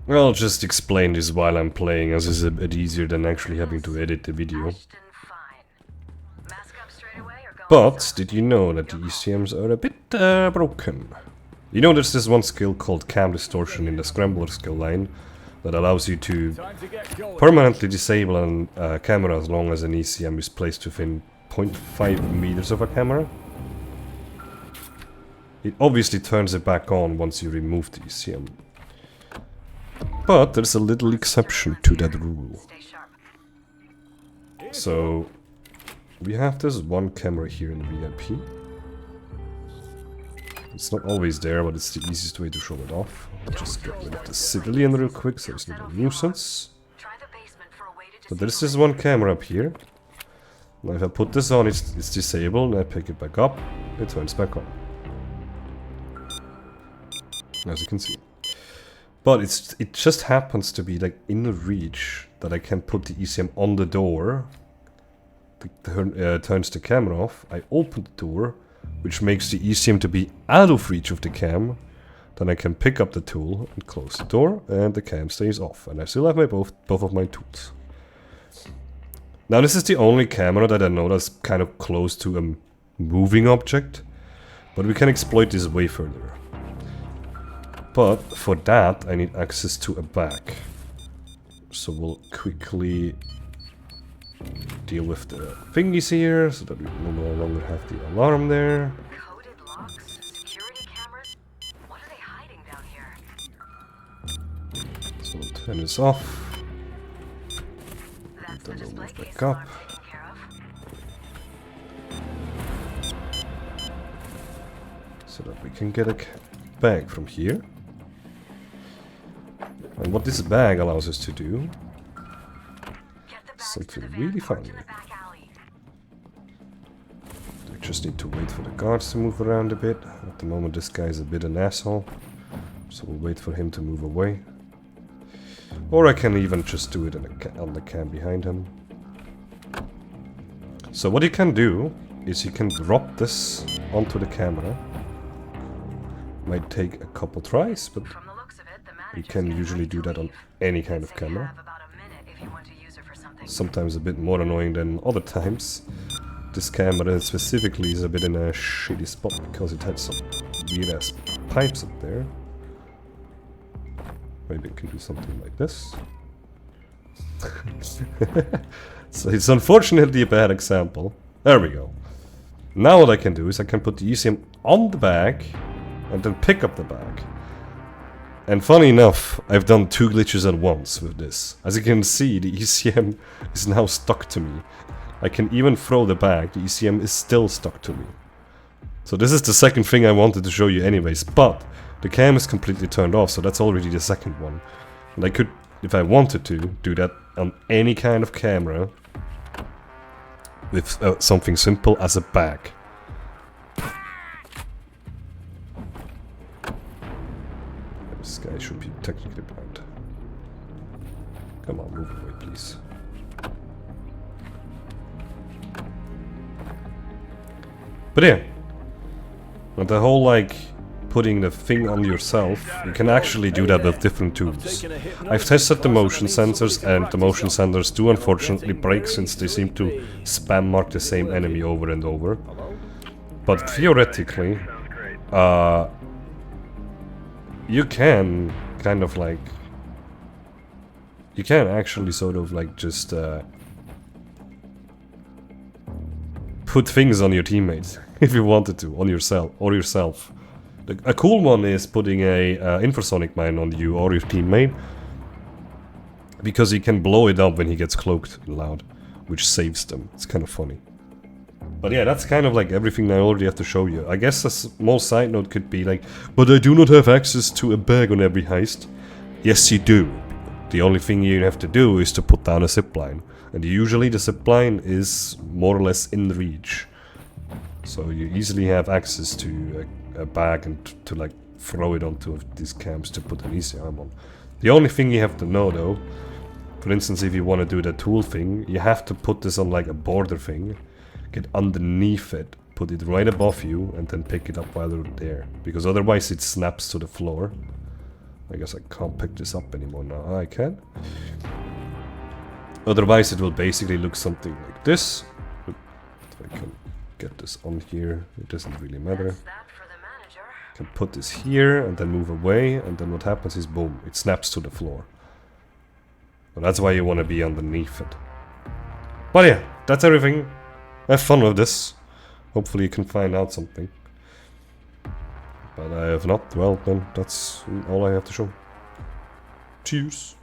I'll just explain this while I'm playing, as it's a bit easier than actually having to edit the video. But, did you know that the ECMs are a bit broken? You know there's this one skill called Cam Distortion in the Scrambler skill line that allows you to permanently disable a camera as long as an ECM is placed within 0.5 meters of a camera. It obviously turns it back on once you remove the ECM. But there's a little exception to that rule. So, we have this one camera here in VIP. It's not always there, but it's the easiest way to show it off. I'll just get rid of the civilian real quick so it's not a nuisance. But there's this one camera up here. Now if I put this on, it's disabled, and I pick it back up, it turns back on. As you can see. But it just happens to be like in reach that I can put the ECM on the door. Turns the camera off. I open the door, which makes the ECM to be out of reach of the cam. Then I can pick up the tool and close the door, and the cam stays off. And I still have both of my tools. Now this is the only camera that I know that's kind of close to a moving object. But we can exploit this way further. But for that I need access to a bag. So we'll quickly deal with the thingies here so that we no longer have the alarm there. Coded locks, security cameras. What are they hiding down here? So we'll turn this off. That's the Then we'll display move case back up. alarm taken care of. So that we can get a bag from here. And what this bag allows us to do, Get the bags something to the van, really parked funny. in the back alley. We just need to wait for the guards to move around a bit. At the moment this guy is a bit an asshole, so we'll wait for him to move away. Or I can even just do it on the cam behind him. So what you can do is you can drop this onto the camera. Might take a couple tries, but From the looks of it, the you manager's can getting usually ready do to that on leave. any kind of Said you camera. have about a minute if you want to use it for something. Sometimes a bit more annoying than other times. This camera specifically is a bit in a shitty spot because it had some weird ass pipes up there. Maybe I can do something like this. So it's unfortunately a bad example. There we go. Now what I can do is I can put the ECM on the bag and then pick up the bag. And funny enough, I've done two glitches at once with this. As you can see, the ECM is now stuck to me. I can even throw the bag, the ECM is still stuck to me. So this is the second thing I wanted to show you anyways, but the cam is completely turned off, so that's already the second one. And I could, if I wanted to, do that on any kind of camera with something simple as a bag. This guy should be technically blind. Come on, move away, please. But yeah, but the whole like putting the thing on yourself, you can actually do that with different tools. I've tested the motion sensors, and the motion sensors do unfortunately break since they seem to spam mark the same enemy over and over. But theoretically, you can kind of like, you can actually sort of like just put things on your teammates if you wanted to, on yourself. A cool one is putting a infrasonic mine on you or your teammate, because you can blow it up when he gets cloaked loud, which saves them. It's kind of funny. But yeah, that's kind of like everything I already have to show you. I guess a small side note could be like, but I do not have access to a bag on every heist. Yes, you do. The only thing you have to do is to put down a zipline. And usually the zipline is more or less in reach. So you easily have access to a bag and to like throw it onto these camps to put an ECM on. The only thing you have to know though, for instance if you want to do the tool thing, you have to put this on like a border thing, get underneath it, put it right above you and then pick it up while you're there. Because otherwise it snaps to the floor. I guess I can't pick this up anymore now. I can. Otherwise it will basically look something like this. If I can get this on here, it doesn't really matter. That's that for the manager. I can put this here and then move away, and then what happens is boom, it snaps to the floor. So that's why you want to be underneath it. But yeah, that's everything. Have fun with this. Hopefully you can find out something. But if not, well then that's all I have to show. Cheers.